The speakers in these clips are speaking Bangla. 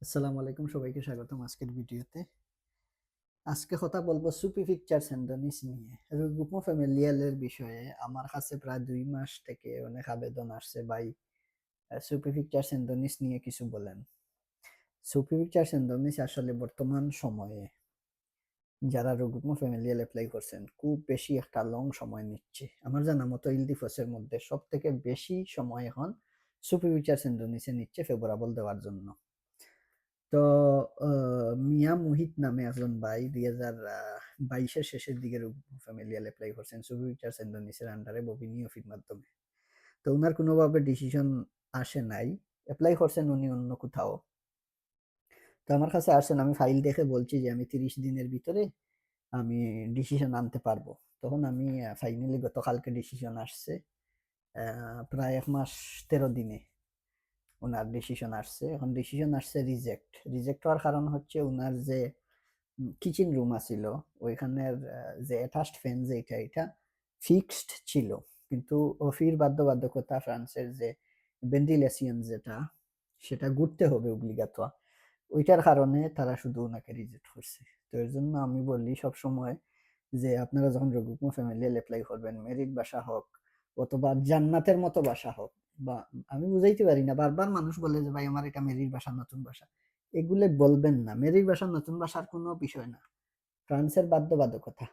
আসসালামু আলাইকুম, সবাইকে স্বাগতম আজকের ভিডিওতে। আজকে কথা বলবো সুপি পিকচার সেন্ডনিস নিয়ে। রুগমো ফ্যামিলিয়ালের বিষয়ে আমার কাছে প্রায় 2 মাস থেকে অনেক আবেদন আসছে, ভাই সুপি পিকচার সেন্ডনিস নিয়ে কিছু বলেন। সুপি পিকচার সেন্ডনিস আসলে বর্তমান সময়ে যারা রুগমো ফ্যামিলিয়াল অ্যাপ্লাই করছেন খুব বেশি একটা লং সময় নিচ্ছে। আমার জানা মতো ইলদিফোসের মধ্যে সব থেকে বেশি সময় এখন সুপি পিকচার সেন্ডনিসে নিচ্ছে ফেভরাবল দেওয়ার জন্য। তো মিয়া মুহিত নামে একজন ভাই 2022-এর শেষের দিকে ফ্যামিলিয়াল অ্যাপ্লাই করছেন সুবি পিকচার্স ইন্দোনেশিয়ার আন্ডারে ববিনি অফির মাধ্যমে। তো উনার কোনোভাবে ডিসিশন আসে নাই, অ্যাপ্লাই করছেন উনি অন্য কোথাও। তো আমার কাছে আসছেন, আমি ফাইল দেখে বলছি যে আমি 30 দিনের ভিতরে আমি ডিসিশন আনতে পারবো। তখন আমি ফাইনালি গতকালকে ডিসিশন আসছে, প্রায় 1 মাস 13 দিনে উনার ডিসিশন আসছে। এখন ডিসিশন আসছে রিজেক্ট। রিজেক্ট হওয়ার কারণ হচ্ছে উনার যে কিচেন রুম আছিল ওইখানের যে অ্যাটাচড ফ্যান যে এটা ফিক্সড ছিল, কিন্তু অফির বাধ্যবাধকতা ফ্রান্সের যে ভেন্টিলেশন যেটা সেটা ঘুরতে হবে অব্লিগাত, ওইটার কারণে তারা শুধু ওনাকে রিজেক্ট করছে। তো এর জন্য আমি বলি সবসময় যে আপনারা যখন রুগমো ফ্যামিলিয়াল অ্যাপ্লাই করবেন, মেরিট বাসা হোক অথবা জান্নাতের মতো বাসা হোক, বা আমি বুঝাইতে পারি না, বারবার মানুষ বলে যে ভাই আমার এটা মেরিট বাসা নতুন বাসা, এগুলো বলবেন না। মেরিট বাসা নতুন বাসার কোনো বিষয় না। ফ্রান্সের বাধ্যবাধকতা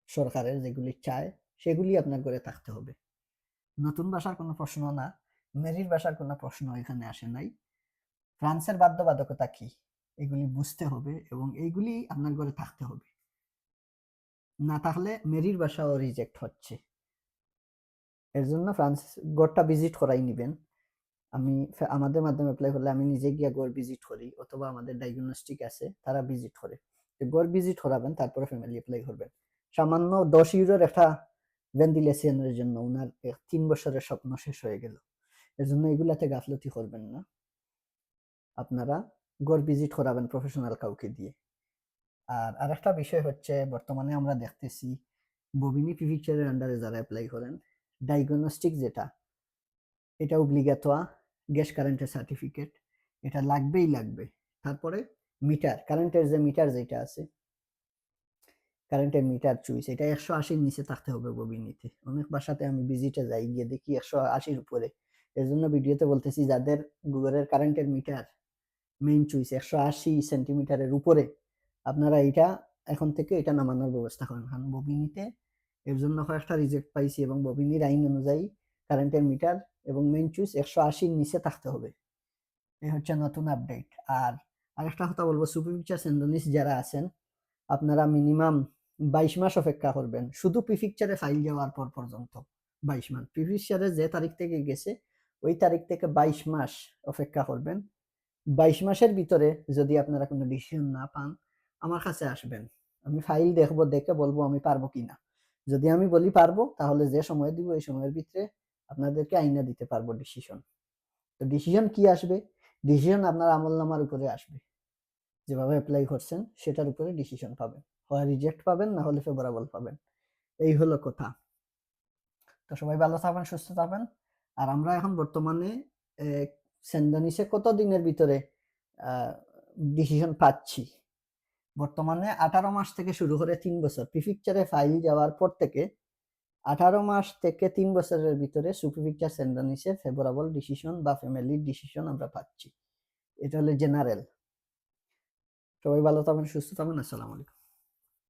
সরকারের যেগুলি চায় সেগুলি আপনার করে থাকতে হবে। নতুন বাসার কোনো প্রশ্ন না, মেরিট বাসার কোনো প্রশ্ন এখানে আসে নাই। ফ্রান্সের বাধ্যবাধকতা কি এগুলি বুঝতে হবে এবং এইগুলি আপনার ঘরে থাকতে হবে। না থাকলে মেরিট বাসাও রিজেক্ট হচ্ছে। এর জন্য ফ্রান্স গড়টা ভিজিট করাই নিবেন। আমি আমাদের মাধ্যমে অ্যাপ্লাই করলে আমি নিজে গিয়া গড় ভিজিট করি, অথবা আমাদের ডায়াগনস্টিক আছে তারা ভিজিট করে। গড় ভিজিট করাবেন, তারপরে ফ্যামিলি অ্যাপ্লাই করবেন। সামান্য 10 ইউরোর একটা ভেন্টিলেশনের জন্য উনার 3 বছরের স্বপ্ন শেষ হয়ে গেল। এর জন্য এগুলাতে গাফলতি করবেন না। আপনারা গড় ভিজিট করাবেন প্রফেশনাল কাউকে দিয়ে। আর আরেকটা বিষয় হচ্ছে, বর্তমানে আমরা দেখতেছি ববিনি পিভিকচারের আন্ডারে যারা অ্যাপ্লাই করেন, ডায়াগনস্টিক যেটা এটা অব্লিগাতোয়া, গ্যাস কারেন্টের সার্টিফিকেট এটা লাগবেই লাগবে। তারপরে মিটার, কারেন্টের যে মিটার যেটা আছে, কারেন্টের মিটার চুইস, এটা 180-র নিচে থাকতে হবে ববিনিতে। অনেক বাসাতে আমি ভিজিটে যাই, গিয়ে দেখি 180-র উপরে। এর জন্য ভিডিওতে বলতেছি যাদের গুগলের কারেন্টের মিটার মেইন চুইস 180 সেন্টিমিটারের উপরে, আপনারা এটা এখন থেকে এটা নামানোর ব্যবস্থা করেন। কারণ ববিনিতে এর জন্য কয়েকটা রিজেক্ট পাইছি, এবং ববিনির আইন অনুযায়ী কারেন্টের মিটার এবং মেইন চুইস 180-র নিচে থাকতে হবে। এই হচ্ছে নতুন আপডেট। আর আরেকটা কথা বলবো, সুপি পিকচার্স ইন্দোনেশ যারা আছেন, আপনারা মিনিমাম 22 মাস অপেক্ষা করবেন, শুধু প্রিফিকচারে ফাইল যাওয়ার পর পর্যন্ত। 22 মাস প্রিফিকচারে যে তারিখ থেকে গেছে ওই তারিখ থেকে 22 মাস অপেক্ষা করবেন। 22 মাসের ভিতরে যদি আপনারা কোনো ডিসিশন না পান, আমার কাছে আসবেন। আমি ফাইল দেখবো, দেখে বলবো আমি পারবো কিনা। যদি আমি বলি পারবো, তাহলে যে সময় দিব এই সময়ের ভিতরে আপনাদেরকে আইনা দিতে পারবো ডিসিশন। তো ডিসিশন কি আসবে? ডিসিশন আপনার আমলনামার উপরে আসবে। যেভাবে অ্যাপ্লাই করছেন সেটার উপরে ডিসিশন পাবেন। হয় রিজেক্ট পাবেন, না হলে ফেভারেবল পাবেন। এই হলো কথা। তো সবাই ভালো থাকবেন, সুস্থ থাকবেন। আর আমরা এখন বর্তমানে সেন্ডানিসে কত দিনের ভিতরে ডিসিশন পাচ্ছি? বর্তমানে 18 মাস থেকে শুরু করে 3 বছর প্রিফিকচারে ফাইল যাওয়ার পর থেকে 18 মাস থেকে 3 বছরের ভিতরে সুপ্রিফিকচার সেন্ডানিসে ফেভারেবল ডিসিশন বা ফ্যামিলির ডিসিশন আমরা পাচ্ছি। এটা হলো জেনারেল। সবাই ভালো থাকবেন, সুস্থ থাকবেন। আসসালামু আলাইকুম।